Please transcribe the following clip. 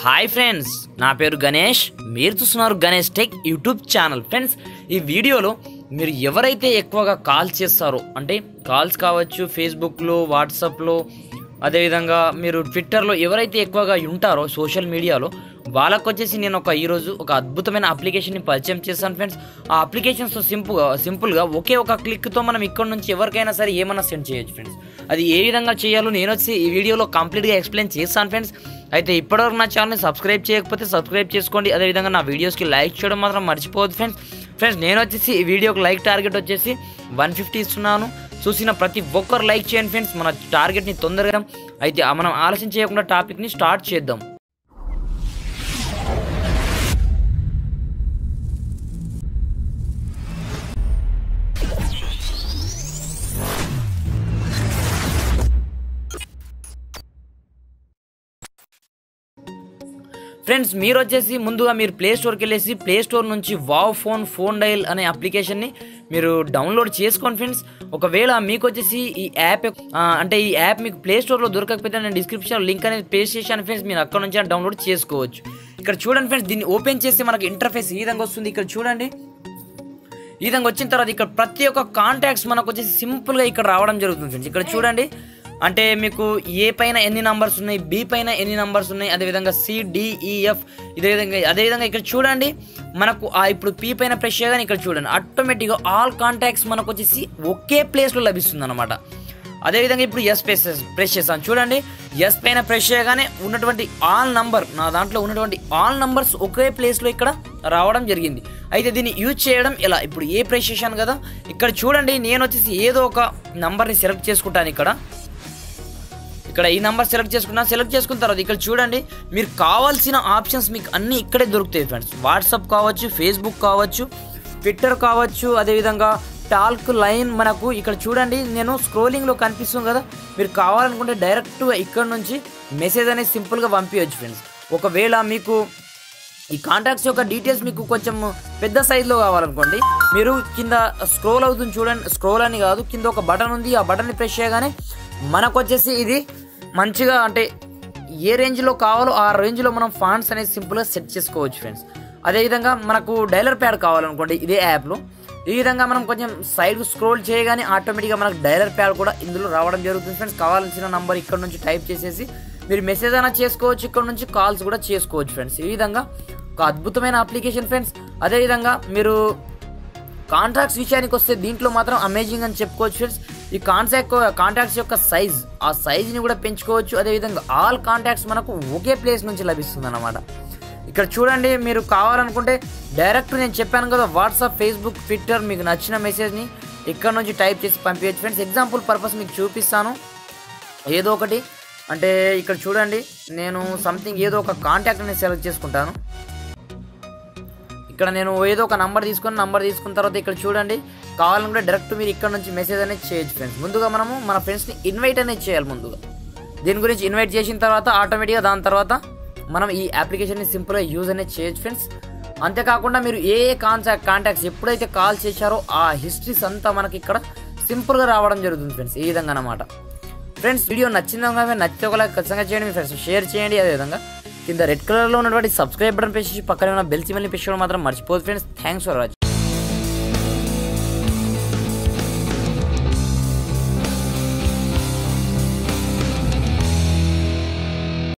Hi friends, నా పేరు గణేష్. మీరు చూస్తున్నారు Ganesh tech YouTube channel. Friends, ఈ వీడియోలో మీరు ఎవరైతే ఎక్కువగా కాల్స్ చేస్తారో, అంటే కాల్స్ కావచ్చు ఫేస్బుక్లో, వాట్సాప్లో, అదేవిధంగా మీరు ట్విట్టర్లో ఎవరైతే ఎక్కువగా ఉంటారో సోషల్ మీడియాలో, వాళ్ళకు వచ్చేసి నేను ఈరోజు ఒక అద్భుతమైన అప్లికేషన్ని పరిచయం చేస్తాను ఫ్రెండ్స్. ఆ అప్లికేషన్స్తో సింపుల్గా ఒకే ఒక క్లిక్తో మనం ఇక్కడ నుంచి ఎవరికైనా సరే ఏమన్నా సెండ్ చేయొచ్చు ఫ్రెండ్స్. అది ఏ విధంగా చేయాలో నేను వచ్చి ఈ వీడియోలో కంప్లీట్గా ఎక్స్ప్లెయిన్ చేస్తాను ఫ్రెండ్స్. అయితే ఇప్పటివరకు నా ఛానల్ని సబ్స్క్రైబ్ చేయకపోతే సబ్స్క్రైబ్ చేసుకోండి. అదేవిధంగా నా వీడియోస్కి లైక్ చేయడం మాత్రం మర్చిపోవద్దు ఫ్రెండ్స్. నేను వచ్చేసి ఈ వీడియోకి లైక్ టార్గెట్ వచ్చేసి 150 ఇస్తున్నాను. చూసిన ప్రతి ఒక్కరు లైక్ చేయండి ఫ్రెండ్స్, మన టార్గెట్ని తొందరగా. అయితే మనం ఆలస్యం చేయకుండా టాపిక్ని స్టార్ట్ చేద్దాం. ఫ్రెండ్స్, మీరు వచ్చేసి ముందుగా మీరు ప్లే స్టోర్కి వెళ్ళేసి ప్లే స్టోర్ నుంచి వావ్ ఫోన్ డైల్ అనే అప్లికేషన్ని మీరు డౌన్లోడ్ చేసుకోండి ఫ్రెండ్స్. ఒకవేళ మీకు వచ్చేసి ఈ యాప్ మీకు ప్లే స్టోర్లో దొరకకపోతే నేను డిస్క్రిప్షన్లో లింక్ అనేది పేస్ట్ చేశాను ఫ్రెండ్స్. మీరు అక్కడ నుంచి డౌన్లోడ్ చేసుకోవచ్చు. ఇక్కడ చూడండి ఫ్రెండ్స్, దీన్ని ఓపెన్ చేస్తే మనకు ఇంటర్ఫేస్ ఈ విధంగా వస్తుంది. ఇక్కడ చూడండి, ఈ విధంగా వచ్చిన తర్వాత ఇక్కడ ప్రతి ఒక్క కాంటాక్ట్స్ మనకు వచ్చేసి సింపుల్గా ఇక్కడ రావడం జరుగుతుంది ఫ్రెండ్స్. ఇక్కడ చూడండి, అంటే మీకు ఏ పైన ఎన్ని నంబర్స్ ఉన్నాయి, బి పైన ఎన్ని నంబర్స్ ఉన్నాయి, అదేవిధంగా CDEF, అదేవిధంగా ఇక్కడ చూడండి మనకు ఇప్పుడు పి పైన ప్రెస్ చేయగానే ఇక్కడ చూడండి ఆటోమేటిక్గా ఆల్ కాంటాక్ట్స్ మనకు వచ్చేసి ఒకే ప్లేస్లో లభిస్తుంది అనమాట. అదేవిధంగా ఇప్పుడు ఎస్ ప్రెస్ చేస్తాను. చూడండి, ఎస్ పైన ప్రెస్ చేయగానే ఉన్నటువంటి ఆల్ నంబర్, నా దాంట్లో ఉన్నటువంటి ఆల్ నంబర్స్ ఒకే ప్లేస్లో ఇక్కడ రావడం జరిగింది. అయితే దీన్ని యూజ్ చేయడం ఎలా, ఇప్పుడు ఏ ప్రెస్ చేశాను కదా, ఇక్కడ చూడండి నేను వచ్చేసి ఏదో ఒక నంబర్ని సెలెక్ట్ చేసుకుంటాను. ఇక్కడ ఈ నెంబర్ సెలెక్ట్ చేసుకున్న తర్వాత ఇక్కడ చూడండి మీరు కావాల్సిన ఆప్షన్స్ మీకు అన్నీ ఇక్కడే దొరుకుతాయి ఫ్రెండ్స్. వాట్సాప్ కావచ్చు, ఫేస్బుక్ కావచ్చు, ట్విట్టర్ కావచ్చు, అదేవిధంగా టాల్క్ లైన్. మనకు ఇక్కడ చూడండి నేను స్క్రోలింగ్లో కనిపిస్తుంది కదా, మీరు కావాలనుకుంటే డైరెక్ట్గా ఇక్కడ నుంచి మెసేజ్ అనేది సింపుల్గా పంపించవచ్చు ఫ్రెండ్స్. ఒకవేళ మీకు ఈ కాంటాక్ట్స్ యొక్క డీటెయిల్స్ మీకు కొంచెం పెద్ద సైజులో కావాలనుకోండి, మీరు కింద స్క్రోల్ అవుతుంది చూడండి. స్క్రోల్ అని కాదు, కింద ఒక బటన్ ఉంది. ఆ బటన్ని ప్రెస్ చేయగానే మనకు వచ్చేసి ఇది మంచిగా, అంటే ఏ రేంజ్లో కావాలో ఆ రేంజ్లో మనం ఫాంట్స్ అనేది సింపుల్గా సెట్ చేసుకోవచ్చు ఫ్రెండ్స్. అదేవిధంగా మనకు డైలర్ ప్యాడ్ కావాలనుకోండి ఇదే యాప్లో, ఈ విధంగా మనం కొంచెం సైడ్కు స్క్రోల్ చేయగానే ఆటోమేటిక్గా మనకు డైలర్ ప్యాడ్ కూడా ఇందులో రావడం జరుగుతుంది ఫ్రెండ్స్. కావాల్సిన నంబర్ ఇక్కడ నుంచి టైప్ చేసేసి మీరు మెసేజ్ అయినా చేసుకోవచ్చు, ఇక్కడ నుంచి కాల్స్ కూడా చేసుకోవచ్చు ఫ్రెండ్స్. ఈ విధంగా ఒక అద్భుతమైన అప్లికేషన్ ఫ్రెండ్స్. అదేవిధంగా మీరు కాంట్రాక్ట్స్ విషయానికి వస్తే దీంట్లో మాత్రం అమేజింగ్ అని చెప్పుకోవచ్చు ఫ్రెండ్స్. ఈ కాంటాక్ట్స్ యొక్క ఆ సైజ్ని కూడా పెంచుకోవచ్చు. అదేవిధంగా ఆల్ కాంటాక్ట్స్ మనకు ఒకే ప్లేస్ నుంచి లభిస్తుంది అన్నమాట. ఇక్కడ చూడండి, మీరు కావాలనుకుంటే డైరెక్ట్ నేను చెప్పాను కదా వాట్సాప్, ఫేస్బుక్, ట్విట్టర్, మీకు నచ్చిన మెసేజ్ని ఇక్కడ నుంచి టైప్ చేసి పంపించవచ్చు ఫ్రెండ్స్. ఎగ్జాంపుల్ పర్పస్ మీకు చూపిస్తాను ఏదో ఒకటి. అంటే ఇక్కడ చూడండి, నేను సంథింగ్ ఏదో ఒక కాంటాక్ట్ అనేది సెలెక్ట్ చేసుకుంటాను. ఇక్కడ నేను ఏదో ఒక నంబర్ తీసుకున్న తర్వాత ఇక్కడ చూడండి కావాలనుకుంటే డైరెక్ట్ మీరు ఇక్కడ నుంచి మెసేజ్ అనేది చేయొచ్చు ఫ్రెండ్స్. ముందుగా మనము మన ఫ్రెండ్స్ని ఇన్వైట్ అనేది చేయాలి ముందుగా. దీని గురించి ఇన్వైట్ చేసిన తర్వాత ఆటోమేటిక్గా దాని తర్వాత మనం ఈ అప్లికేషన్ని సింపుల్గా యూజ్ అనేది చేయొచ్చు ఫ్రెండ్స్. అంతేకాకుండా మీరు ఏ కాంటాక్ట్స్ ఎప్పుడైతే కాల్ చేశారో ఆ హిస్టరీస్ అంతా మనకి ఇక్కడ సింపుల్గా రావడం జరుగుతుంది ఫ్రెండ్స్. ఈ విధంగా అన్నమాట ఫ్రెండ్స్. వీడియో నచ్చితే ఒక లైక్ ఖచ్చితంగా చేయండి, మీ ఫ్రెండ్స్ షేర్ చేయండి. అదేవిధంగా కింద రెడ్ కలర్లో ఉన్నటువంటి సబ్స్క్రైబ్ బటన్ ప్రెస్ చేసి పక్కనే ఉన్న బెల్ సింబల్ని ప్రెస్ చేయడం మాత్రం మర్చిపోదు ఫ్రెండ్స్. Thanks for watching.